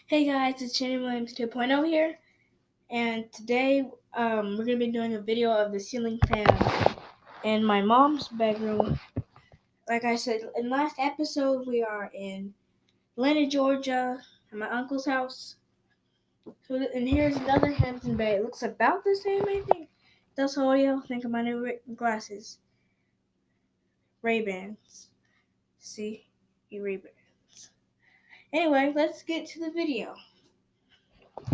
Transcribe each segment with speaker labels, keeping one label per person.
Speaker 1: Hey guys, it's Shannon Williams 2.0 here, and today we're going to be doing a video of the ceiling fan in my mom's bedroom. Like I said in last episode, we are in Atlanta, Georgia, at my uncle's house. And here's another Hampton Bay. It looks about the same, I think. That's audio. Think of my new glasses. Ray-Bans. See? Ray-Bans. Anyway, let's get to the video.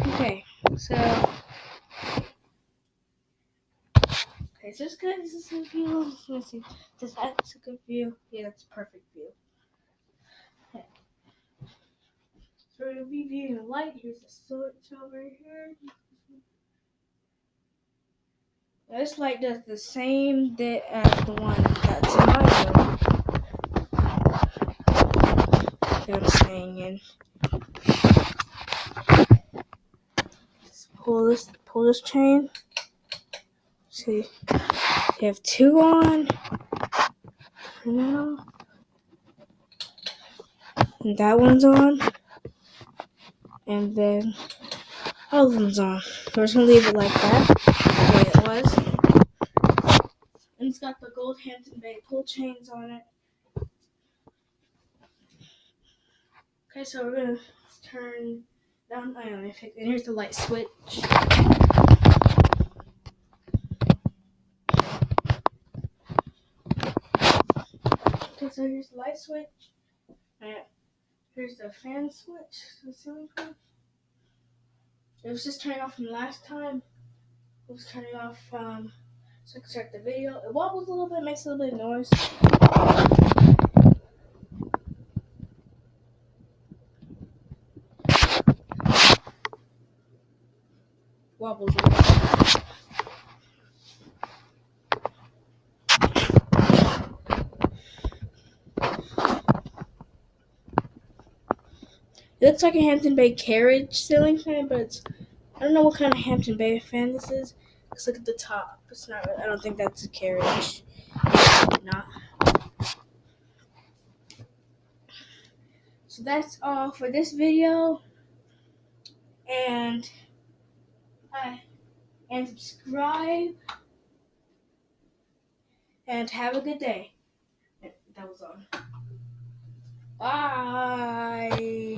Speaker 1: Okay, so this is good. This is a good view. Let's see. That's a good view. Yeah, that's a perfect view. Okay. So we're gonna be viewing the light. Here's the switch over here. This light does the same as the one that's in my room. That I'm staying in. Just pull this chain. See, you have two on. Now, and that one's on. And then all of them's on. We're just gonna leave it like that, the way it was. And it's got the gold Hampton Bay pull chains on it. Okay, so we're gonna turn down. And here's the light switch. Okay, so here's the light switch. And here's the fan switch. The ceiling fan. It was just turning off from last time. It was turning off so I can start the video. It wobbles a little bit, makes a little bit of noise. Wobbles a little bit. It looks like a Hampton Bay carriage ceiling fan, but I don't know what kind of Hampton Bay fan this is. Let's look at the top. It's not. I don't think that's a carriage. Not. So that's all for this video, and subscribe, and have a good day. That was on. Bye.